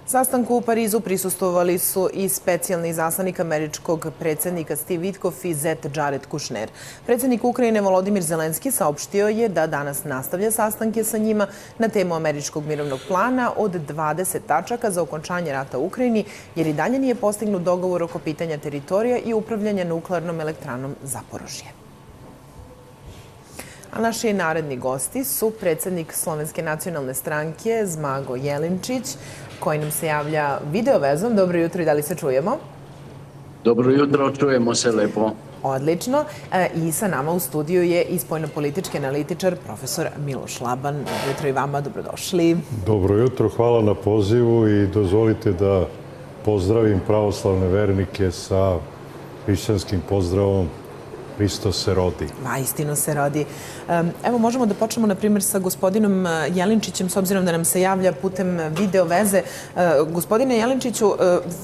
Sastanku u Parizu prisustvovali su i specijalni izaslanik američkog predsjednika Steve Witkoff i zet Jared Kushner. Predsjednik Ukrajine Volodymyr Zelenski saopštio je da danas nastavlja sastanke sa njima na temu američkog mirovnog plana od 20 tačaka za okončanje rata u Ukrajini, jer i dalje nije postignut dogovor oko pitanja teritorija i upravljanja nuklearnom elektranom Zaporožje. A naši naredni gosti su predsjednik Slovenske nacionalne stranke Zmago Jelinčić, koji nam se javlja video vezom. Dobro jutro i da li se čujemo? Dobro jutro, čujemo se lepo. Odlično. I sa nama u studiju je i spoljnopolitički analitičar profesor Miloš Laban. Dobro jutro i vama, dobrodošli. Dobro jutro, hvala na pozivu i dozvolite da pozdravim pravoslavne vernike sa hrišćanskim pozdravom Hristos se rodi. Istino se rodi. Evo, možemo da počnemo, na primjer, sa gospodinom Jelinčićem, s obzirom da nam se javlja putem video veze. Gospodine Jelinčiću,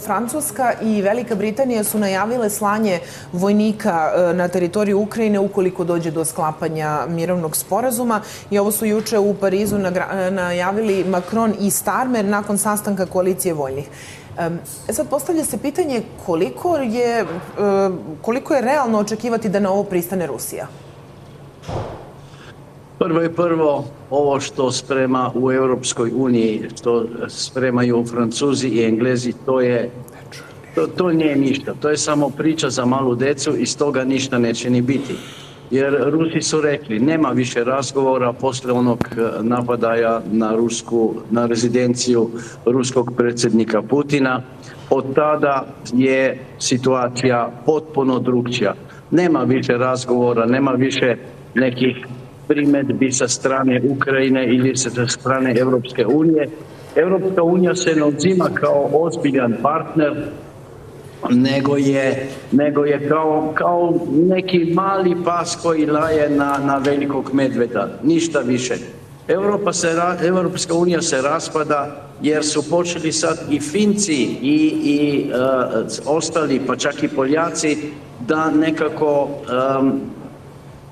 Francuska i Velika Britanija su najavile slanje vojnika na teritoriju Ukrajine ukoliko dođe do sklapanja mirovnog sporazuma. I ovo su juče u Parizu najavili Macron i Starmer nakon sastanka koalicije vojnih. Sad postavlja se pitanje koliko je realno očekivati da na ovo pristane Rusija? Prvo, ovo što sprema u Europskoj uniji, što spremaju Francuzi i Englezi, to nije ništa. To je samo priča za malu decu i iz toga ništa neće ni biti. Jer Rusi su rekli, nema više razgovora posle onog napadaja na rezidenciju ruskog predsjednika Putina. Od tada je situacija potpuno drukčija. Nema više razgovora, nema više nekih primjedbi sa strane Ukrajine ili sa strane Europske unije. Europska unija se ne uzima kao ozbiljan partner, nego je kao neki mali pas koji laje na velikog medveda, ništa više. Europska unija se raspada jer su počeli sad i Finci i ostali, pa čak i Poljaci, da nekako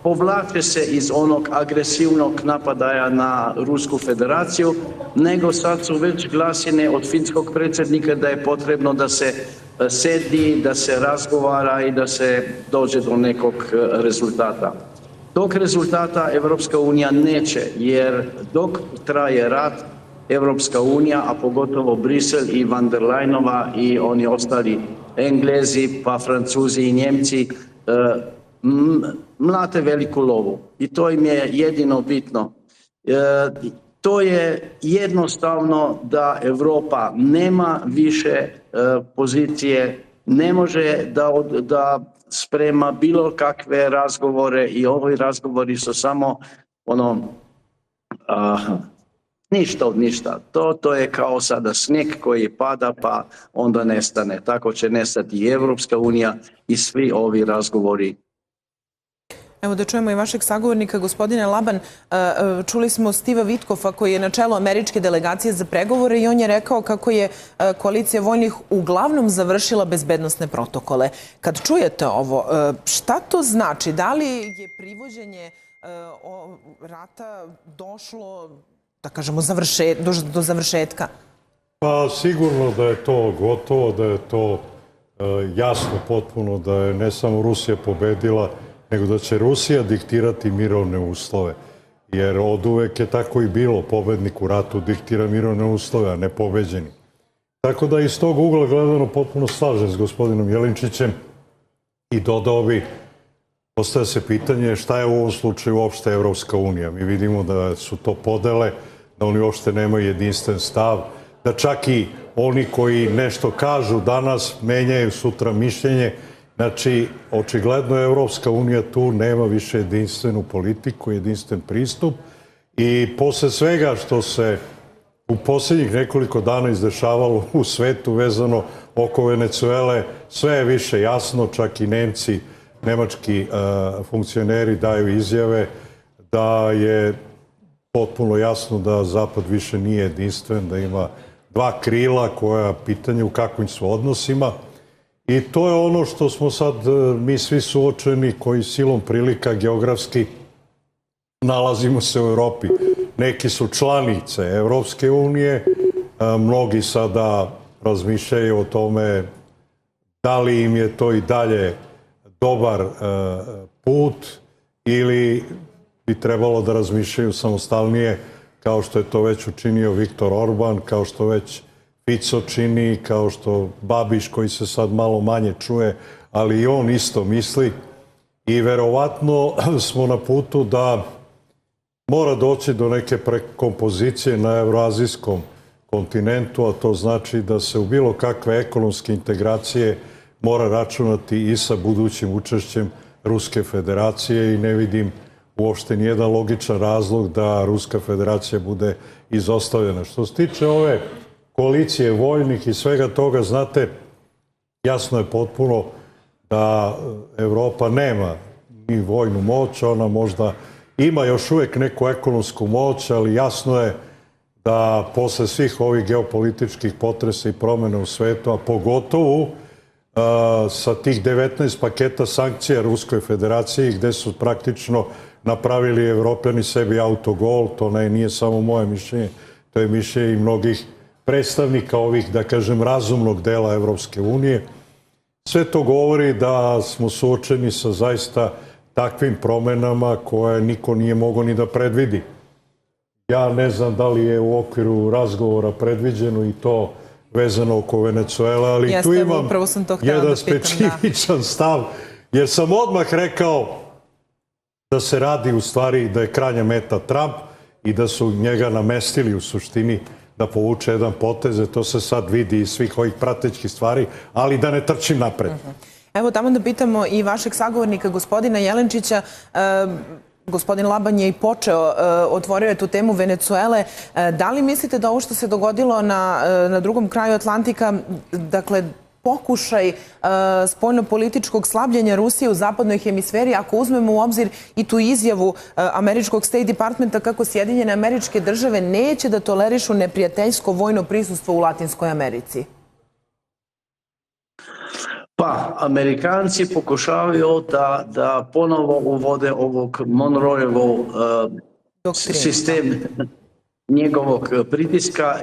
povlače se iz onog agresivnog napadaja na Rusku federaciju, nego sad su već glasine od finskog predsjednika da je potrebno da se sedi, da se razgovara i da se dođe do nekog rezultata. Tog rezultata Europska unija neće, jer dok traje rat, Europska unija, a pogotovo Brisel i van der Leyenova i oni ostali Englezi, pa Francuzi i Njemci, mlate veliku lovu. I to im je jedino bitno. To je jednostavno da Europa nema više pozicije, ne može da sprema bilo kakve razgovore i ovi razgovori su samo ništa od ništa. To je kao sada snijeg koji pada pa onda nestane. Tako će nestati i Europska unija i svi ovi razgovori. Evo da čujemo i vašeg sagovornika, gospodine Laban. Čuli smo Steva Witkoffa koji je na čelu američke delegacije za pregovore i on je rekao kako je koalicija vojnih uglavnom završila bezbednosne protokole. Kad čujete ovo, šta to znači? Da li je privođenje rata došlo, da kažemo, do završetka? Pa sigurno da je to gotovo, da je to jasno potpuno, da je ne samo Rusija pobedila, nego da će Rusija diktirati mirovne uslove. Jer od uvek je tako i bilo, pobednik u ratu diktira mirovne uslove, a ne pobeđeni. Tako da iz tog ugla gledano potpuno slažem s gospodinom Jelinčićem i dodao bi, postavlja se pitanje šta je u ovom slučaju uopšte Evropska unija. Mi vidimo da su to podele, da oni uopšte nemaju jedinstven stav, da čak i oni koji nešto kažu danas menjaju sutra mišljenje. Znači, očigledno Evropska unija tu nema više jedinstvenu politiku, jedinstven pristup i posle svega što se u posljednjih nekoliko dana izdešavalo u svetu vezano oko Venecuele, sve je više jasno, čak i Nemci, nemački funkcioneri daju izjave da je potpuno jasno da Zapad više nije jedinstven, da ima dva krila koja pitanje u kakvim su odnosima. I to je ono što smo sad mi svi suočeni koji silom prilika geografski nalazimo se u Evropi. Neki su članice Evropske unije, Mnogi sada razmišljaju o tome da li im je to i dalje dobar put ili bi trebalo da razmišljaju samostalnije, kao što je to već učinio Viktor Orban, kao što već Fico čini, kao što Babiš, koji se sad malo manje čuje, ali i on isto misli. I verovatno smo na putu da mora doći do neke prekompozicije na evroazijskom kontinentu, a to znači da se u bilo kakve ekonomske integracije mora računati i sa budućim učešćem Ruske federacije i ne vidim uopšte nijedan logičan razlog da Ruska federacija bude izostavljena. Što se tiče ove koalicije vojnih i svega toga, znate, jasno je potpuno da Evropa nema ni vojnu moć, ona možda ima još uvek neku ekonomsku moć, ali jasno je da posle svih ovih geopolitičkih potresa i promjena u svetu, a pogotovo sa tih 19 paketa sankcija Ruskoj federaciji, gde su praktično napravili Evropljani sebi autogol, to nije samo moje mišljenje, to je mišljenje i mnogih predstavnika ovih, da kažem, razumnog dela Evropske unije. Sve to govori da smo suočeni sa zaista takvim promenama koje niko nije mogao ni da predvidi. Ja ne znam da li je u okviru razgovora predviđeno i to vezano oko Venecuele, ali tu imam jedan specifičan stav, jer sam odmah rekao da se radi u stvari da je krajnja meta Trump i da su njega namestili u suštini da povuče jedan potez, to se sad vidi iz svih ovih pratećih stvari, ali da ne trčim napred. Evo, tamo da pitamo i vašeg sagovornika, gospodina Jelenčića. Gospodin Laban je i počeo, otvorio je tu temu Venecuele. Da li mislite da ovo što se dogodilo na drugom kraju Atlantika, dakle, pokušaj spoljno-političkog slabljenja Rusije u zapadnoj hemisferi, ako uzmemo u obzir i tu izjavu američkog State Departmenta kako Sjedinjene Američke Države neće da tolerišu neprijateljsko vojno prisustvo u Latinskoj Americi? Pa, Amerikanci pokušavaju da ponovo uvode ovog Monroeov sistem njegovog pritiska,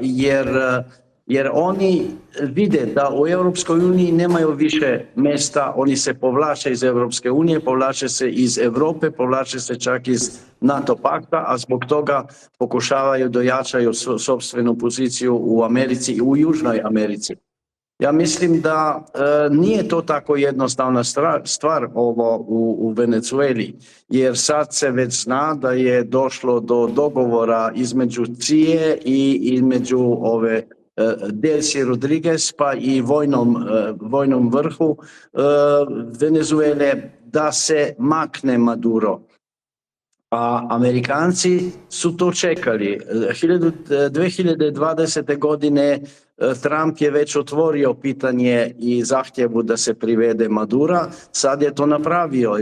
jer oni vide da u Europskoj uniji nemaju više mjesta, oni se povlače iz Europske unije, povlače se iz Europe, povlače se čak iz NATO pakta, a zbog toga pokušavaju da jačaju sopstvenu poziciju u Americi i u Južnoj Americi. Ja mislim da nije to tako jednostavna stvar ovo u Venecueli, jer sad se već zna da je došlo do dogovora između CIA i između ove Delcy Rodriguez pa i vojnom vrhu Venezuele da se makne Maduro. A Amerikanci su to čekali. 2020. godine Trump je već otvorio pitanje i zahtjevu da se privede Madura. Sad je to napravio,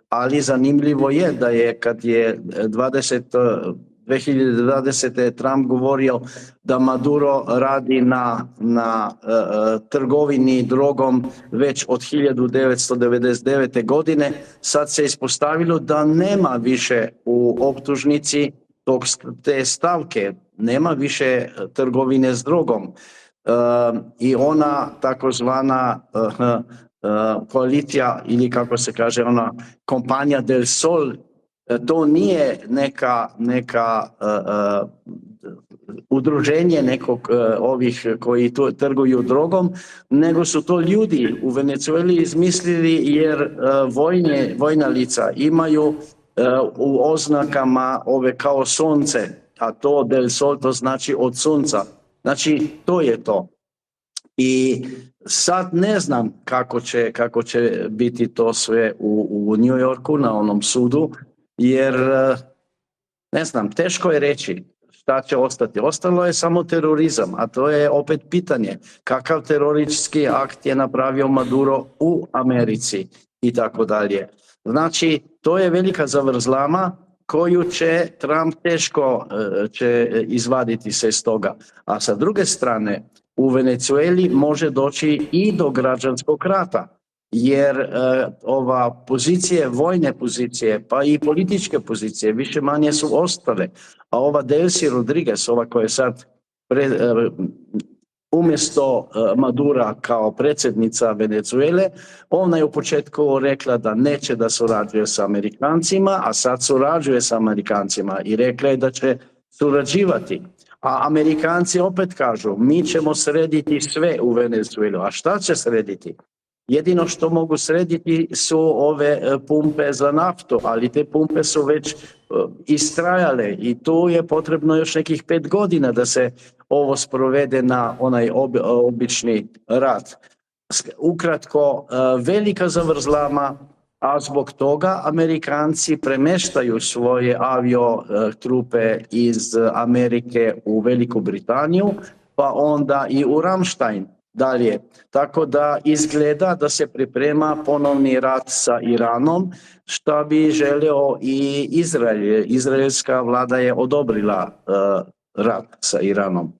ali zanimljivo je da je kad je 2020. Trump govorio da Maduro radi na trgovini drogom već od 1999. godine. Sad se ispostavilo da nema više u optužnici te stavke, nema više trgovine s drogom. I ona takozvana koalicija ili kako se kaže ona kompanija Del Sol, to nije neka udruženje nekog ovih koji trguju drogom, nego su to ljudi u Venecueli izmislili jer vojna lica imaju u oznakama ove kao sunce, a to Del Sol to znači od sunca. Znači to je to. I sad ne znam kako će biti to sve u New Yorku na onom sudu, jer ne znam, teško je reći šta će ostati. Ostalo je samo terorizam, a to je opet pitanje kakav teroristički akt je napravio Maduro u Americi i tako dalje. Znači, to je velika zavrzlama koju će Trump teško će izvaditi se iz toga. A sa druge strane, u Venecueli može doći i do građanskog rata. Jer ova pozicije, vojne pozicije, pa i političke pozicije više manje su ostale. A ova Delcy Rodriguez, ova koja je sad umjesto Madura kao predsjednica Venezuele, ona je u početku rekla da neće da surađuje sa Amerikancima, a sad surađuje sa Amerikancima i rekla je da će surađivati. A Amerikanci opet kažu, mi ćemo srediti sve u Venezuelu. A šta će srediti? Jedino što mogu srediti su ove pumpe za naftu, ali te pumpe su već istrajale i tu je potrebno još nekih 5 godina da se ovo sprovede na onaj obični rad. Ukratko, velika zavrzlama, a zbog toga Amerikanci premještaju svoje aviotrupe iz Amerike u Veliku Britaniju, pa onda i u Ramstein dalje. Tako da izgleda da se priprema ponovni rat sa Iranom, što bi želeo i Izrael. Izraelska vlada je odobrila rat sa Iranom.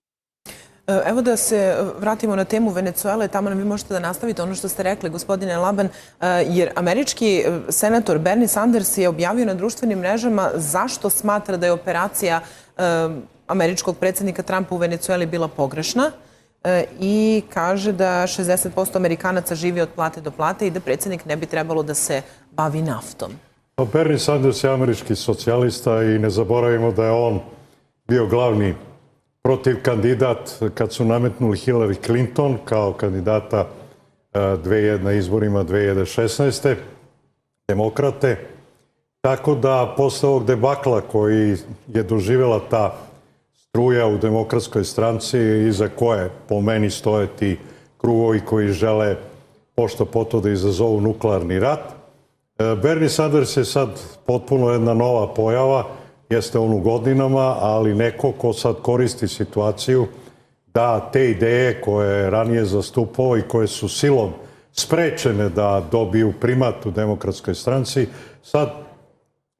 Evo da se vratimo na temu Venezuele, tamo nam vi možete da nastavite ono što ste rekli, gospodine Laban, jer američki senator Bernie Sanders je objavio na društvenim mrežama zašto smatra da je operacija američkog predsjednika Trumpa u Venezueli bila pogrešna i kaže da 60% Amerikanaca živi od plate do plate i da predsjednik ne bi trebalo da se bavi naftom. Bernie Sanders je američki socijalista i ne zaboravimo da je on bio glavni protiv kandidat kad su nametnuli Hillary Clinton kao kandidata na izborima 2016. demokrate. Tako da posle ovog debakla koji je doživjela ta struja u demokratskoj stranci iza koje po meni stoje ti krugovi koji žele pošto poto da izazovu nuklearni rat. Bernie Sanders je sad potpuno jedna nova pojava. Jeste on u godinama, ali neko ko sad koristi situaciju da te ideje koje je ranije zastupao i koje su silom sprečene da dobiju primat u demokratskoj stranci, sad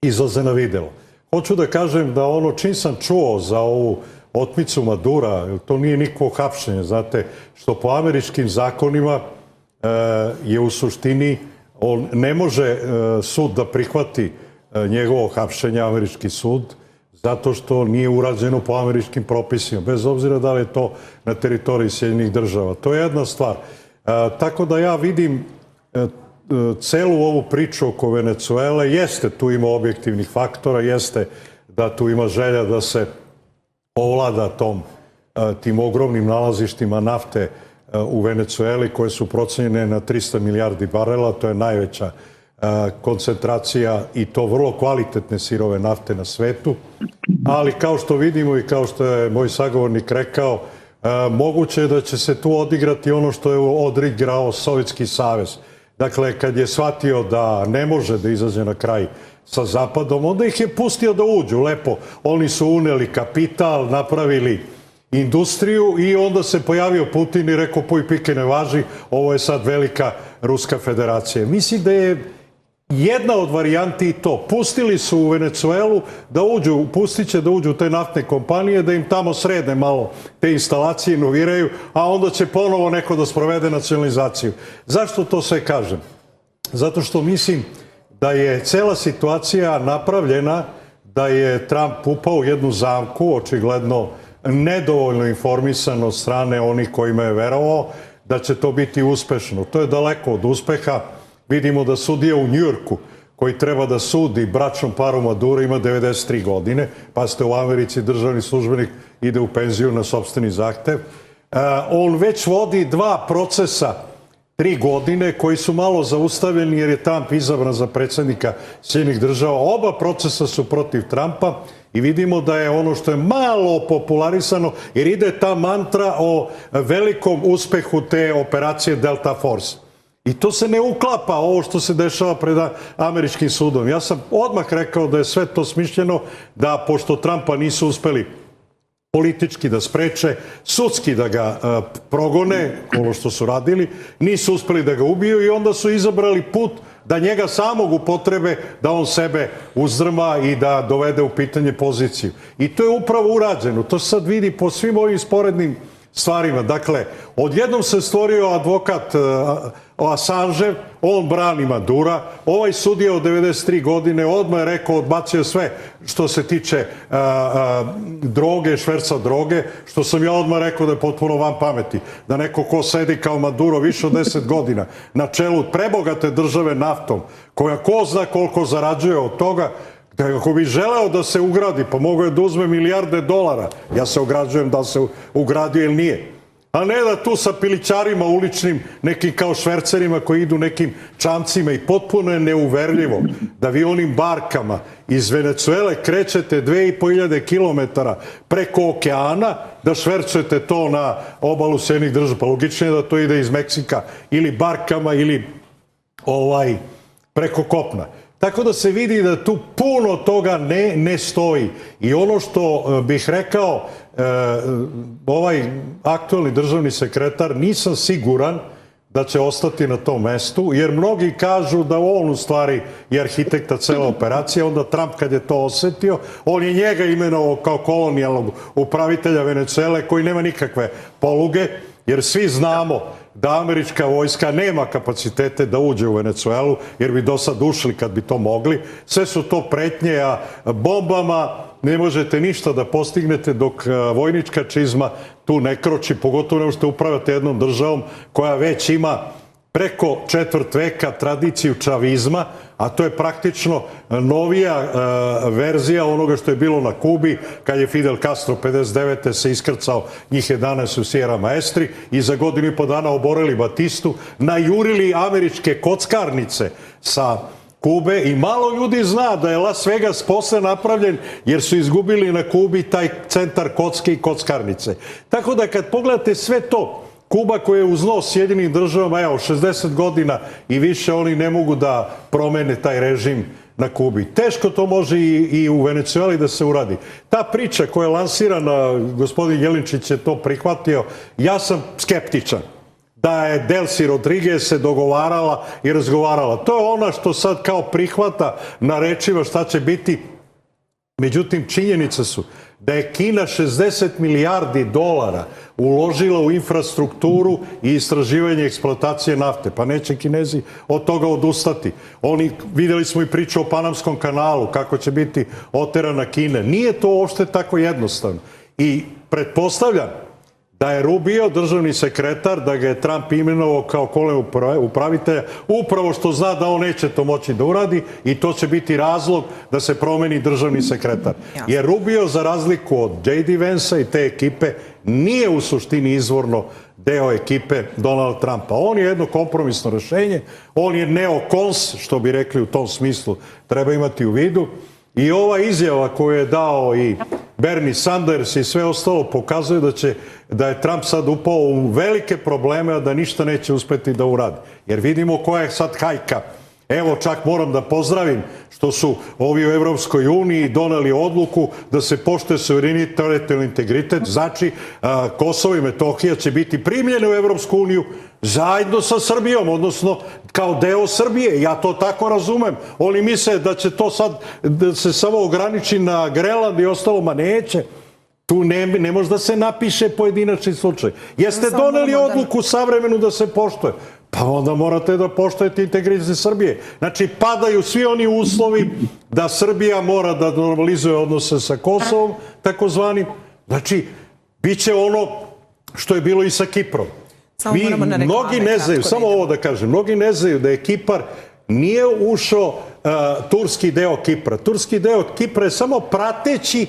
izlaze na videlo. Hoću da kažem da ono čim sam čuo za ovu otmicu Madura, to nije nikakvo hapšenje, znate, što po američkim zakonima je u suštini, on ne može sud da prihvati njegovo hapšenje, američki sud, zato što nije urađeno po američkim propisima, bez obzira da li je to na teritoriji Sjedinjenih država. To je jedna stvar. Tako da ja vidim celu ovu priču oko Venezuele, jeste tu ima objektivnih faktora, jeste da tu ima želja da se ovlada tim ogromnim nalazištima nafte u Venezueli koje su procenjene na 300 milijardi barela, to je najveća koncentracija i to vrlo kvalitetne sirove nafte na svetu. Ali kao što vidimo i kao što je moj sagovornik rekao, moguće je da će se tu odigrati ono što je odigrao Sovjetski savez. Dakle, kad je shvatio da ne može da izađe na kraj sa Zapadom, onda ih je pustio da uđu lepo. Oni su uneli kapital, napravili industriju i onda se pojavio Putin i rekao puj pike ne važi, ovo je sad velika Ruska federacija. Mislim da je jedna od varijanti to. Pustili su u Venezuelu da uđu, pustit će da uđu te naftne kompanije, da im tamo srede malo te instalacije, inoviraju, a onda će ponovo neko da sprovede nacionalizaciju. Zašto to sve kažem? Zato što mislim da je cela situacija napravljena, da je Trump upao u jednu zamku, očigledno nedovoljno informisan od strane onih kojima je verovao da će to biti uspešno. To je daleko od uspeha. Vidimo da sudija u Njujorku koji treba da sudi bračnom paru Madura ima 93 godine, pa ste u Americi državni službenik ide u penziju na sopstveni zahtev. On već vodi 2 procesa 3 godine koji su malo zaustavljeni jer je Trump izabran za predsjednika Sjedinjenih država. Oba procesa su protiv Trumpa i vidimo da je ono što je malo popularisano jer ide ta mantra o velikom uspehu te operacije Delta Force. I to se ne uklapa ovo što se dešava pred američkim sudom. Ja sam odmah rekao da je sve to smišljeno, da pošto Trumpa nisu uspeli politički da spreče, sudski da ga progone, ovo što su radili, nisu uspeli da ga ubiju i onda su izabrali put da njega samog upotrebe, da on sebe uzdrma i da dovede u pitanje poziciju. I to je upravo urađeno. To se sad vidi po svim ovim sporednim stvarima. Dakle, odjednom se stvorio advokat Assange, on brani Madura, ovaj sudija od 93 godine odmah je rekao, odbacio sve što se tiče droge, šverca droge, što sam ja odmah rekao da je potpuno van pameti. Da neko ko sedi kao Maduro više od 10 godina na čelu prebogate države naftom, koja ko zna koliko zarađuje od toga, da ako bi želeo da se ugradi, pa mogo je da uzme milijarde dolara. Ja se ograđujem da se ugradio ili nije. A ne da tu sa pilićarima uličnim, nekim kao švercerima koji idu nekim čamcima i potpuno je neuverljivo da vi onim barkama iz Venecuele krećete 2500 kilometara preko okeana, da švercujete to na obalu Sjedinjenih Država. Pa logično je da to ide iz Meksika ili barkama ili preko kopna. Tako da se vidi da tu puno toga ne stoji. I ono što bih rekao, ovaj aktualni državni sekretar, nisam siguran da će ostati na tom mestu, jer mnogi kažu da on u stvari je arhitekta cele operacije, onda Trump kad je to osetio, on je njega imenovao kao kolonijalnog upravitelja Venecuele koji nema nikakve poluge, jer svi znamo da američka vojska nema kapacitete da uđe u Venecuelu, jer bi do sad ušli kad bi to mogli. Sve su to pretnje, a bombama ne možete ništa da postignete dok vojnička čizma tu ne kroči, pogotovo ne možete upravljati jednom državom koja već ima preko četvrt veka tradiciju čavizma, a to je praktično novija verzija onoga što je bilo na Kubi, kad je Fidel Castro 59. se iskrcao njih 11 u Sierra Maestri i za godinu i po dana oborili Batistu, najurili američke kockarnice sa Kube i malo ljudi zna da je Las Vegas posle napravljen jer su izgubili na Kubi taj centar kocke i kockarnice. Tako da kad pogledate sve to, Kuba koja je uz nos Sjedinjenim Državama, evo, 60 godina i više, oni ne mogu da promene taj režim na Kubi. Teško to može i u Venecueli da se uradi. Ta priča koja je lansirana, gospodin Jelinčić je to prihvatio, ja sam skeptičan da je Delcy Rodriguez se dogovarala i razgovarala. To je ona što sad kao prihvata na rečima šta će biti. Međutim, činjenice su da je Kina 60 milijardi dolara uložila u infrastrukturu i istraživanje eksploatacije nafte. Pa neće Kinezi od toga odustati. Videli smo i priču o Panamskom kanalu, kako će biti oterana Kina. Nije to uopšte tako jednostavno. I pretpostavljam da je Rubio, državni sekretar, da ga je Trump imenovao kao kolegu upravitelja, upravo što zna da on neće to moći da uradi i to će biti razlog da se promeni državni sekretar. Jer Rubio, za razliku od J.D. Vansa i te ekipe, nije u suštini izvorno deo ekipe Donalda Trumpa. On je jedno kompromisno rešenje, on je neokons, što bi rekli u tom smislu, treba imati u vidu. I ova izjava koju je dao i Bernie Sanders i sve ostalo pokazuje da je Trump sad upao u velike probleme, a da ništa neće uspeti da uradi. Jer vidimo koja je sad hajka. Evo, čak moram da pozdravim što su ovi u Evropskoj uniji doneli odluku da se poštuje suverenitet, teritorijalni integritet. Znači, Kosovo i Metohija će biti primljene u Evropsku uniju zajedno sa Srbijom, odnosno kao deo Srbije. Ja to tako razumem. Oni misle da će to sad da se samo ograniči na Grenland i ostalo, ma neće. Tu ne može da se napiše pojedinačni slučaj. Jeste doneli odluku savremenu da se poštuje? Pa onda morate da poštujete integritet Srbije. Znači, padaju svi oni uslovi da Srbija mora da normalizuje odnose sa Kosovom, takozvanim. Znači, bit će ono što je bilo i sa Kiprom. Mnogi ne znaju, samo ovo da kažem, mnogi ne znaju da je Kipar nije ušao turski deo Kipra. Turski deo Kipra je samo prateći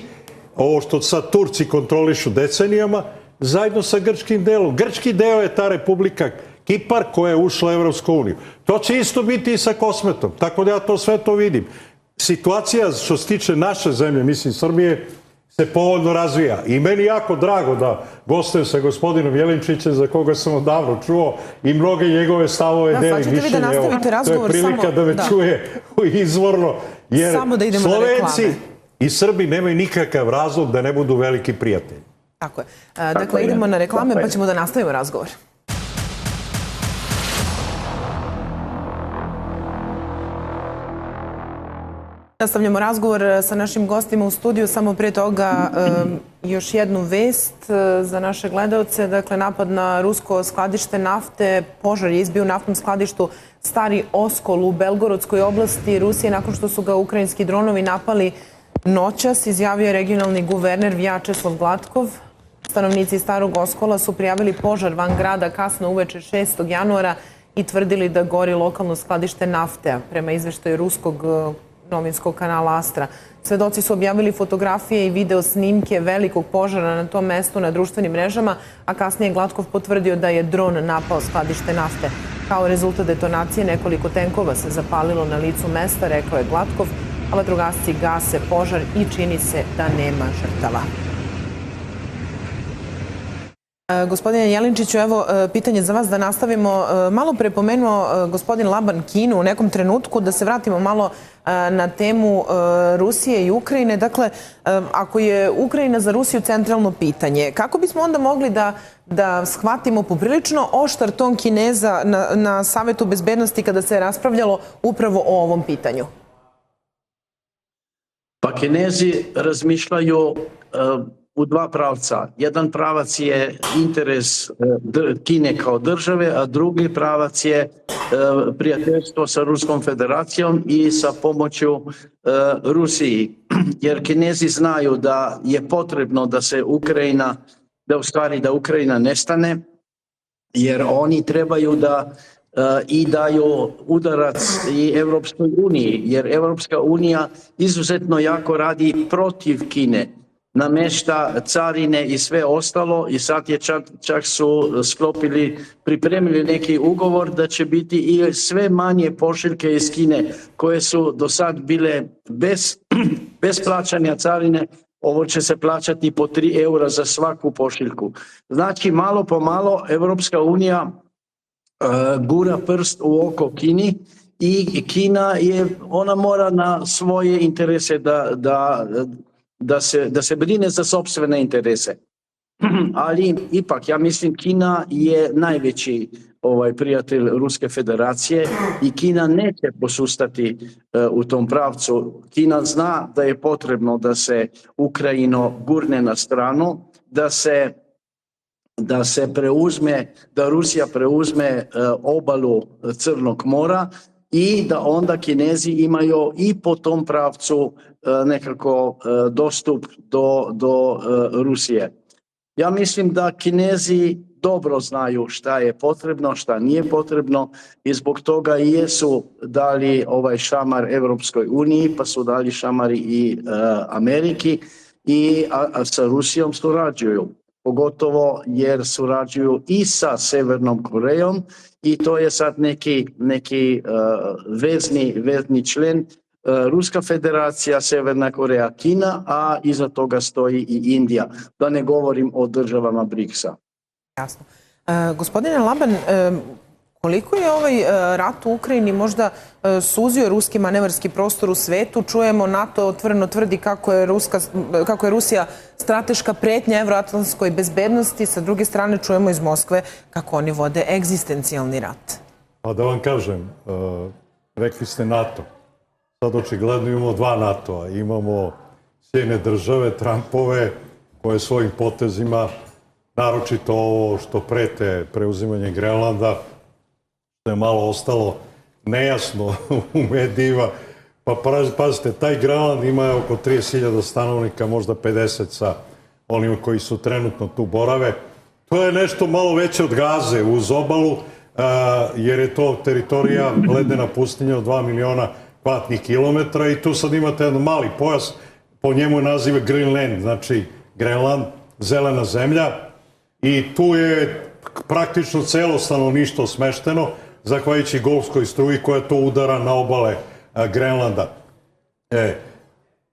ovo što sad Turci kontrolišu decenijama, zajedno sa grčkim delom. Grčki deo je ta republika Kipar koja je ušla u Evropsku uniju. To će isto biti i sa Kosmetom. Tako da ja to sve to vidim. Situacija što se tiče naše zemlje, mislim Srbije, se povoljno razvija. I meni jako drago da gostujem sa gospodinom Jelinčićem, za koga sam odavno čuo i mnoge njegove stavove delim mišljenje. To je prilika da me čuje izvorno. Jer Slovenci i Srbi nemaju nikakav razlog da ne budu veliki prijatelji. Tako je. Dakle, idemo na reklame pa ćemo da nastavimo razgovor. Nastavljamo razgovor sa našim gostima u studiju. Samo prije toga još jednu vest za naše gledaoce. Dakle, napad na rusko skladište nafte. Požar je izbio u naftnom skladištu Stari Oskol u Belgorodskoj oblasti Rusije nakon što su ga ukrajinski dronovi napali noćas, izjavio je regionalni guverner Vjačeslav Glatkov. Stanovnici Starog Oskola su prijavili požar van grada kasno uveče 6. januara i tvrdili da gori lokalno skladište nafte, prema izveštaju ruskog novinskog kanala Astra. Svedoci su objavili fotografije i video snimke velikog požara na tom mestu na društvenim mrežama, a kasnije Glatkov potvrdio da je dron napao skladište nafte. Kao rezultat detonacije nekoliko tenkova se zapalilo na licu mesta, rekao je Glatkov, a vatrogasci gase požar i čini se da nema žrtava. Gospodine Jelinčiću, evo pitanje za vas da nastavimo. Malo pre pomenuo gospodin Laban Kinu u nekom trenutku, da se vratimo malo na temu Rusije i Ukrajine. Dakle, ako je Ukrajina za Rusiju centralno pitanje, kako bismo onda mogli da shvatimo poprilično oštar ton Kineza na Savetu bezbednosti kada se je raspravljalo upravo o ovom pitanju? Pa Kinezi razmišljaju u dva pravca. Jedan pravac je interes Kine kao države, a drugi pravac je prijateljstvo sa Ruskom federacijom i sa pomoću Rusiji. Jer Kinezi znaju da je potrebno da se Ukrajina, da Ukrajina nestane, jer oni trebaju da i daju udarac i Evropskoj uniji, jer Evropska unija izuzetno jako radi protiv Kine, namešta carine i sve ostalo i sad je čak su pripremili neki ugovor da će biti i sve manje pošiljke iz Kine koje su do sad bile bez plaćanja carine. Ovo će se plaćati po 3 eura za svaku pošiljku. Znači, malo po malo Evropska unija gura prst u oko Kini i Kina ona mora na svoje interese da se brine za sopstvene interese. Ali ipak, ja mislim, Kina je najveći prijatelj Ruske federacije i Kina neće posustati u tom pravcu. Kina zna da je potrebno da se Ukrajino gurne na stranu, da Rusija preuzme obalu Crnog mora i da onda Kinezi imaju i po tom pravcu nekako dostup do Rusije. Ja mislim da Kinezi dobro znaju šta je potrebno, šta nije potrebno i zbog toga i jesu dali ovaj šamar Evropskoj uniji, pa su dali šamari i Ameriki a sa Rusijom surađuju. Pogotovo jer surađuju i sa Severnom Korejom i to je sad neki vezni člen Ruska federacija, Severna Koreja, Kina, a iza toga stoji i Indija. Da ne govorim o državama BRICS-a. Jasno. Gospodine Laban, koliko je ovaj rat u Ukrajini možda suzio ruski manevarski prostor u svetu? Čujemo, NATO otvoreno tvrdi kako je Rusija strateška pretnja evroatlantskoj bezbednosti. Sa druge strane čujemo iz Moskve kako oni vode egzistencijalni rat. Pa da vam kažem, rekli ste NATO. Sad očigledno imamo dva NATO-a. Imamo Sjedinjene države, Trumpove, koje svojim potezima, naročito ovo što prete preuzimanje Grenlanda, što je malo ostalo nejasno u medijima. Pa pazite, taj Grenland ima oko 30.000 stanovnika, možda 50 sa onima koji su trenutno tu borave. To je nešto malo veće od Gaze uz obalu, jer je to teritorija ledena pustinja od 2 miliona kvadratnih kilometara i tu sad imate jedan mali pojas, po njemu nazive Greenland, znači Grenland, zelena zemlja, i tu je praktično celo stanovništvo smešteno, zahvaljujući Golfskoj struji koja to udara na obale Grenlanda.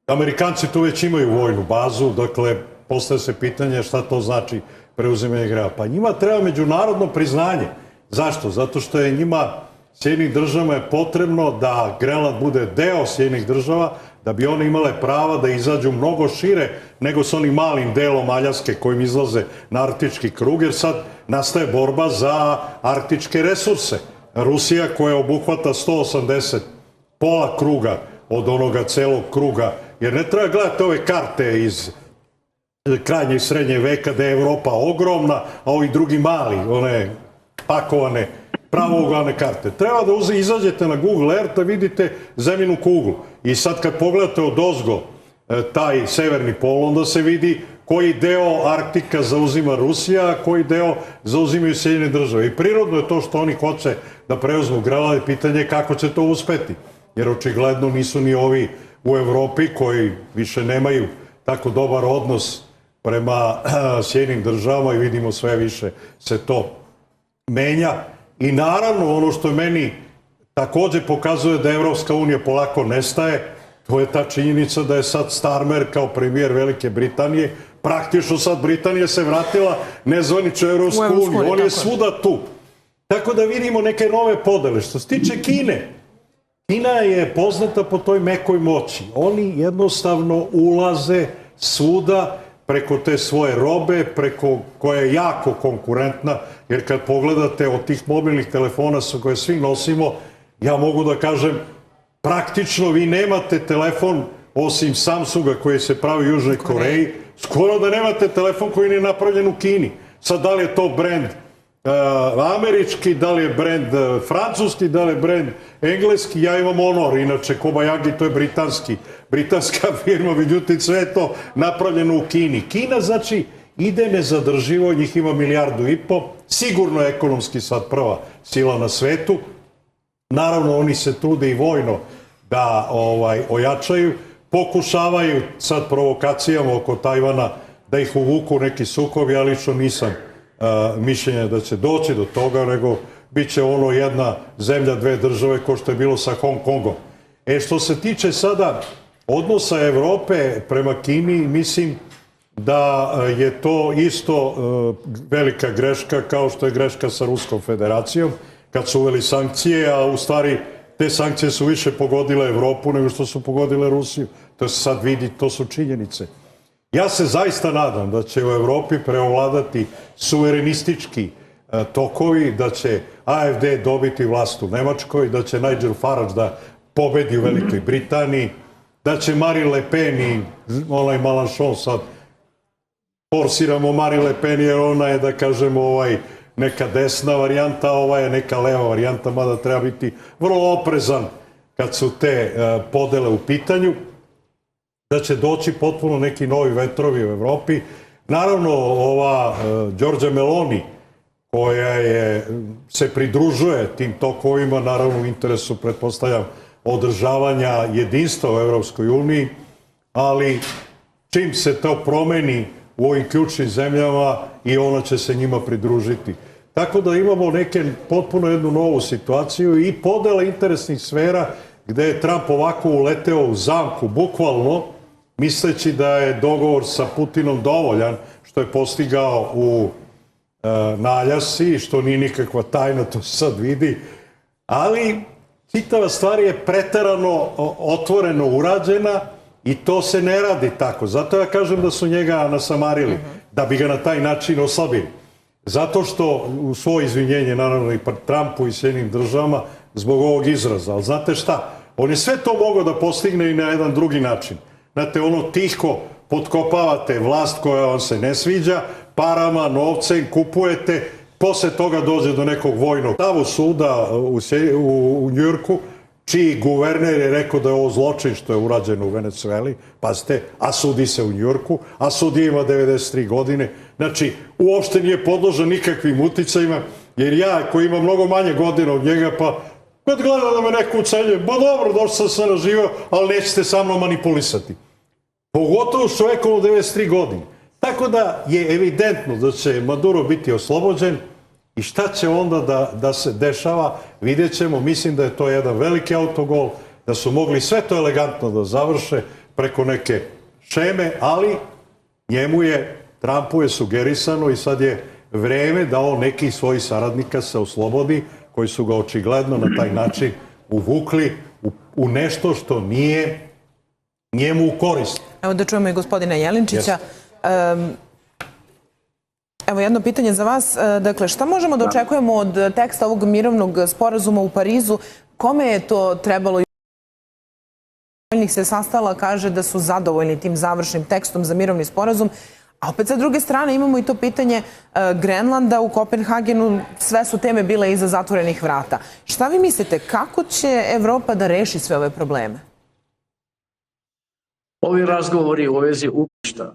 Amerikanci tu već imaju vojnu bazu, dakle, postaje se pitanje šta to znači preuzimanje Grenlanda. Pa njima treba međunarodno priznanje. Zašto? Zato što je njima, Sjedinjenim državama, je potrebno da Grenland bude deo Sjedinjenih država, da bi one imale prava da izađu mnogo šire nego s onim malim delom Aljaske kojim izlaze na arktički krug, jer sad nastaje borba za arktičke resurse. Rusija koja obuhvata 180, pola kruga od onoga celog kruga. Jer ne treba gledati ove karte iz krajnjeg srednje veka da je Evropa ogromna, a ovi drugi mali, one pakovane, pravouglane karte. Treba da izađete na Google Earth da vidite zemljinu kuglu. I sad kad pogledate odozgo taj severni pol, onda se vidi koji deo Arktika zauzima Rusija, a koji deo zauzimaju Sjedinjene države. I prirodno je to što oni hoće da preuzmu Grenland, pitanje je kako će to uspeti. Jer očigledno nisu ni ovi u Evropi koji više nemaju tako dobar odnos prema Sjedinjenim državama i vidimo sve više se to menja. I naravno ono što meni takođe pokazuje da Evropska unija polako nestaje, to je ta činjenica da je sad Starmer kao premijer Velike Britanije, praktično sad Britanija se vratila nezvanično u Evropsku uniju. On je svuda tu. Tako da vidimo neke nove podele. Što se tiče Kine, Kina je poznata po toj mekoj moći. Oni jednostavno ulaze svuda preko te svoje robe, preko koja je jako konkurentna, jer kad pogledate od tih mobilnih telefona koje svi nosimo, ja mogu da kažem, praktično vi nemate telefon, osim Samsunga koji se pravi u Južnoj Koreji, skoro da nemate telefon koji nije napravljen u Kini. Sad, da li je to brend američki, da li je brend francuski, da li je brend engleski, ja imam Honor, inače Kobayagi, to je britanska firma, međutim sve je to napravljeno u Kini. Kina, znači, ide nezadrživo, njih ima 1,5 milijardu, sigurno je ekonomski sad prva sila na svetu. Naravno, oni se trude i vojno da ojačaju, pokušavaju sad provokacijama oko Tajvana da ih uvuku u neki sukob, ja lično nisam mišljenja da će doći do toga, nego bit će ono jedna zemlja, dve države, kao što je bilo sa Hong Kongom. Što se tiče sada odnosa Evrope prema Kini, mislim da je to isto velika greška, kao što je greška sa Ruskom federacijom, kad su uveli sankcije, a u stvari te sankcije su više pogodile Evropu nego što su pogodile Rusiju. To se sad vidi, to su činjenice. Ja se zaista nadam da će u Evropi preovladati suverenistički tokovi, da će AfD dobiti vlast u Nemačkoj, da će Nigel Farage da pobedi u Velikoj Britaniji, da će Marine Le Pen i onaj Mélenchon, sad forsiramo Marine Le Pen jer ona je, da kažemo, neka desna varijanta, ova je neka leva varijanta, mada treba biti vrlo oprezan kad su te podele u pitanju, da će doći potpuno neki novi vetrovi u Evropi. Naravno, ova Giorgia Meloni, koja se pridružuje tim tokovima, naravno u interesu, pretpostavljam, održavanja jedinstva u Evropskoj uniji, ali čim se to promeni u ovim ključnim zemljama i ona će se njima pridružiti. Tako da imamo potpuno jednu novu situaciju i podele interesnih sfera gde je Trump ovako uleteo u zamku, bukvalno, misleći da je dogovor sa Putinom dovoljan, što je postigao na Aljasi, što nije nikakva tajna, to se sad vidi, ali čitava stvar je preterano otvoreno urađena i to se ne radi tako. Zato ja kažem da su njega nasamarili, da bi ga na taj način oslabili. Zato što u svoje izvinjenje, naravno i Trumpu i Sjedinjenim državama, zbog ovog izraza. Ali znate šta? On je sve to mogao da postigne i na jedan drugi način. Znate, ono tiho potkopavate vlast koja vam se ne sviđa, parama, novcem, kupujete, posle toga dođe do nekog vojnog stavu suda u Njujorku, čiji guverner je rekao da je ovo zločin što je urađeno u Venecueli, pazite, a sudi se u Njujorku, a sudija ima 93 godine, znači uopšte nije podložan nikakvim uticajima, jer ja koji imam mnogo manje godina od njega, pa kad gleda da me neko ucenjuje, ba dobro, došao sam se naživao, ali nećete sa mnom manipulisati. Pogotovo s čovekom od 93 godine. Tako da je evidentno da će Maduro biti oslobođen i šta će onda da se dešava, vidjet ćemo. Mislim da je to jedan veliki autogol, da su mogli sve to elegantno da završe preko neke šeme, ali Trumpu je sugerisano i sad je vreme da on nekih svojih saradnika se oslobodi, koji su ga očigledno na taj način uvukli u nešto što nije njemu u korist. Evo da čujemo i gospodina Jelinčića. Evo jedno pitanje za vas. Dakle, šta možemo da očekujemo od teksta ovog mirovnog sporazuma u Parizu? Kome je to trebalo Zelenih se sastala, kaže da su zadovoljni tim završnim tekstom za mirovni sporazum. A opet sa druge strane imamo i to pitanje Grenlanda u Kopenhagenu, sve su teme bile iza zatvorenih vrata. Šta vi mislite, kako će Evropa da reši sve ove probleme? Ovi razgovori u vezi upišta,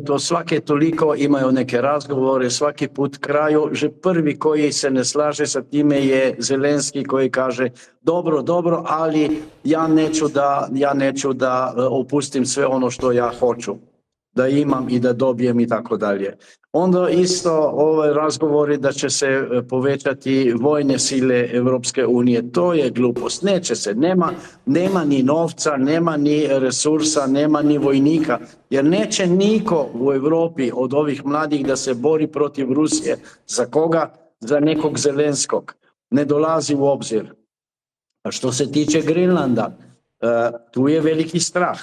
to svake toliko imaju neke razgovore, svaki put kraju, že prvi koji se ne slaže sa time je Zelenski koji kaže dobro, ali ja neću da opustim sve ono što ja hoću, da imam i da dobijem i tako dalje. Onda isto ovaj razgovori da će se povećati vojne sile Europske unije. To je glupost. Neće se. Nema ni novca, nema ni resursa, nema ni vojnika. Jer neće niko u Europi od ovih mladih da se bori protiv Rusije. Za koga? Za nekog Zelenskog. Ne dolazi u obzir. A što se tiče Grenlanda, tu je veliki strah.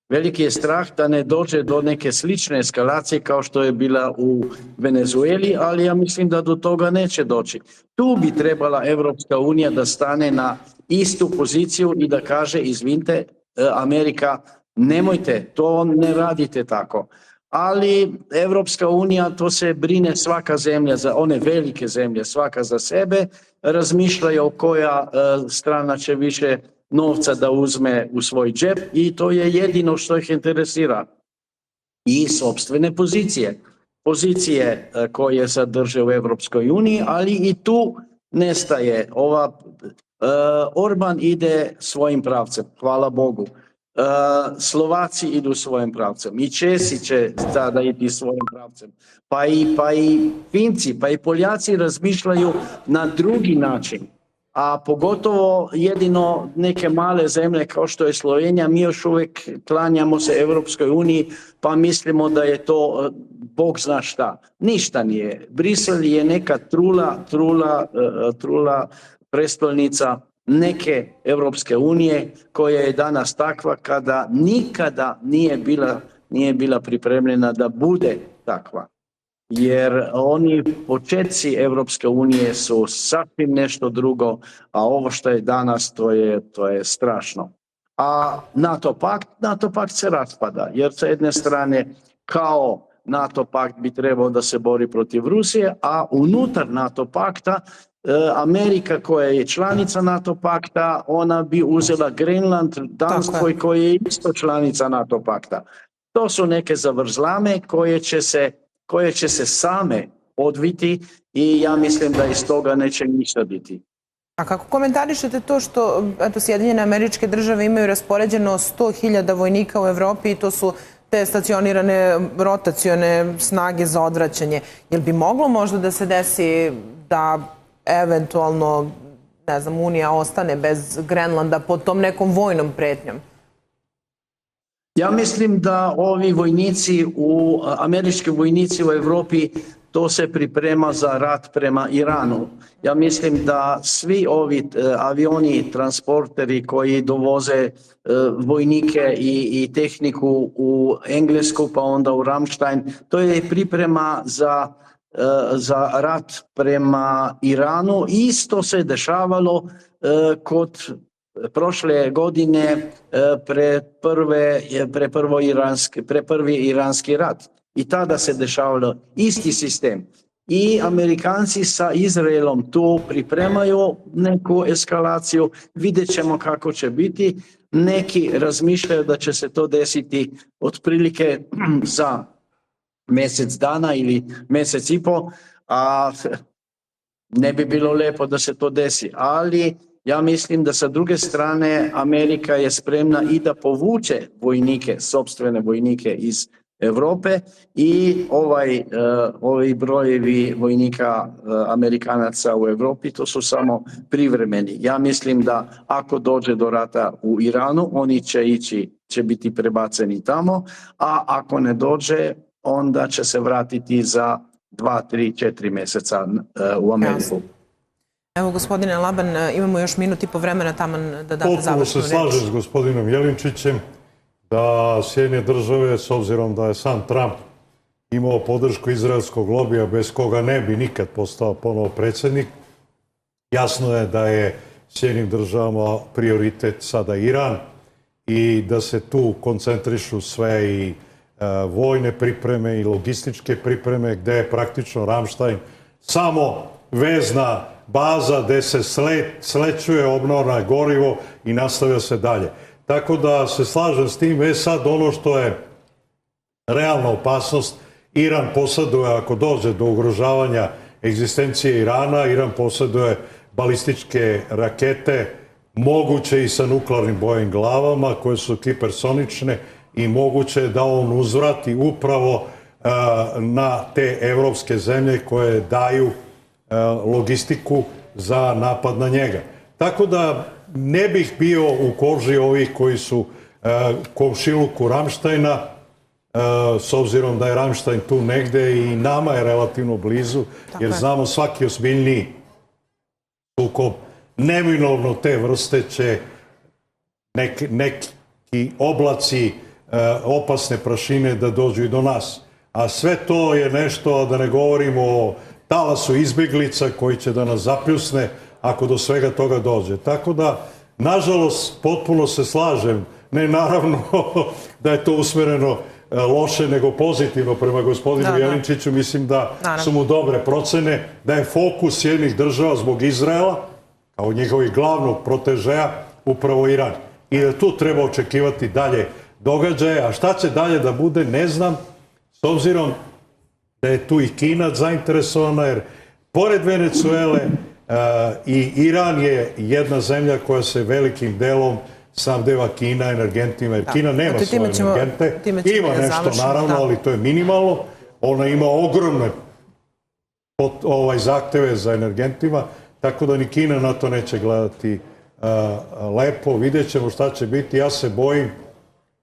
Veliki je strah da ne dođe do neke slične eskalacije kao što je bila u Venezueli, ali ja mislim da do toga neće doći. Tu bi trebala Evropska unija da stane na istu poziciju i da kaže, izvinite, Amerika, nemojte, to ne radite tako. Ali Evropska unija, to se brine svaka zemlja, za one velike zemlje, svaka za sebe, razmišljaju koja strana će više novca da uzme u svoj džep i to je jedino što ih interesira. I sopstvene pozicije. Pozicije koje sadrže u Evropskoj uniji, ali i tu nestaje. Orban ide svojim pravcem, hvala Bogu. Slovaci idu svojim pravcem. I Česi će sada iti svojim pravcem. Pa i Finci, pa i Poljaci razmišljaju na drugi način. A pogotovo jedino neke male zemlje kao što je Slovenija, mi još uvijek klanjamo se Evropskoj uniji pa mislimo da je to Bog zna šta. Ništa nije. Brisel je neka trula prestolnica neke Evropske unije koja je danas takva kada nikada nije bila pripremljena da bude takva. Jer oni početci Evropske unije su sasvim nešto drugo, a ovo što je danas to je strašno. A NATO pakt se raspada, jer sa jedne strane kao NATO pakt bi trebao da se bori protiv Rusije, a unutar NATO pakta Amerika koja je članica NATO pakta, ona bi uzela Grenland, Danskoj koja je isto članica NATO pakta. To su neke zavrzlame koje će se same odviti i ja mislim da iz toga neće ništa biti. A kako komentarišete to što Sjedinjene Američke Države imaju raspoređeno 100.000 vojnika u Evropi i to su te stacionirane rotacione snage za odvraćanje? Jel bi moglo možda da se desi da eventualno, ne znam, Unija ostane bez Grenlanda pod tom nekom vojnom pretnjom? Ja mislim da ovi vojnici, američki vojnici u Europi, to se priprema za rat prema Iranu. Ja mislim da svi ovi avioni, transporteri koji dovoze vojnike i tehniku u Englesku pa onda u Ramstein, to je priprema za rat prema Iranu. Isto se dešavalo kod prošle godine pre prvi iranski rat. I tada se dešavalo isti sistem. I Amerikanci sa Izraelom tu pripremaju neku eskalaciju, vidjet ćemo kako će biti. Neki razmišljaju da će se to desiti otprilike za mjesec dana ili mjesec i pol, a ne bi bilo lijepo da se to desi. Ali ja mislim da sa druge strane Amerika je spremna i da povuče vojnike, sopstvene vojnike iz Europe i ovi brojevi vojnika Amerikanaca u Europi to su samo privremeni. Ja mislim da ako dođe do rata u Iranu, oni će biti prebaceni tamo, a ako ne dođe, onda će se vratiti za 2, 3, 4 mjeseca u Ameriku. Evo, gospodine Laban, imamo još minut i po vremena taman da date završnu reč. Potpuno se slažem s gospodinom Jelinčićem da Sjedinjene Države, s obzirom da je sam Trump imao podršku izraelskog lobija bez koga ne bi nikad postao ponovo predsjednik, jasno je da je Sjedinjenim Državama prioritet sada Iran i da se tu koncentrišu sve i vojne pripreme i logističke pripreme, gde je praktično Ramštajn samo vezna baza gde se slećuje, obnovna gorivo i nastavlja se dalje. Tako da se slažem s tim. Sad ono što je realna opasnost, Iran posjeduje, ako dođe do ugrožavanja egzistencije Irana, Iran posjeduje balističke rakete, moguće i sa nuklearnim bojnim glavama, koje su hipersonične, i moguće je da on uzvrati upravo na te evropske zemlje koje daju logistiku za napad na njega. Tako da ne bih bio u koži ovih koji su komšiluku Ramštajna, s obzirom da je Ramštajn tu negde i nama je relativno blizu, jer znamo svaki ozbiljniji sukob neminovno te vrste će neki oblaci opasne prašine da dođu i do nas. A sve to je nešto, da ne govorimo o talasu izbjeglica koji će da nas zapljusne ako do svega toga dođe. Tako da, nažalost, potpuno se slažem, ne naravno da je to usmereno loše, nego pozitivno prema gospodinu Jelinčiću. Mislim da su mu dobre procene, da je fokus jednih država zbog Izraela, kao njihovih glavnog protežeja, upravo Iran. I da tu treba očekivati dalje događaje, a šta će dalje da bude, ne znam, s obzirom da je tu i Kina zainteresovana, jer pored Venecuele i Iran je jedna zemlja koja se velikim delom snabdeva Kina energentima, jer Kina nema svoje energente, ima nešto naravno, ali to je minimalno, ona ima ogromne zahteve za energentima, tako da ni Kina na to neće gledati lepo. Vidjet ćemo šta će biti. Ja se bojim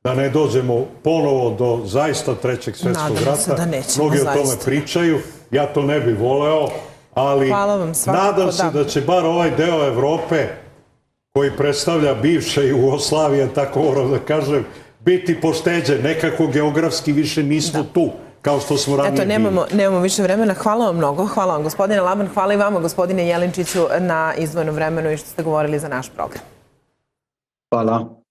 da ne dođemo ponovo do zaista trećeg svjetskog rata. Mnogi o tome pričaju. Ja to ne bih voleo, ali nadam se da će bar ovaj deo Evrope koji predstavlja bivše Jugoslavije, tako moram da kažem, biti pošteđen. Nekako geografski više nismo tu, kao što smo ranije bili. Eto, nemamo više vremena. Hvala vam mnogo. Hvala vam, gospodine Laban. Hvala i vama, gospodine Jelinčiću, na izdvojenom vremenu i što ste govorili za naš program. Hvala.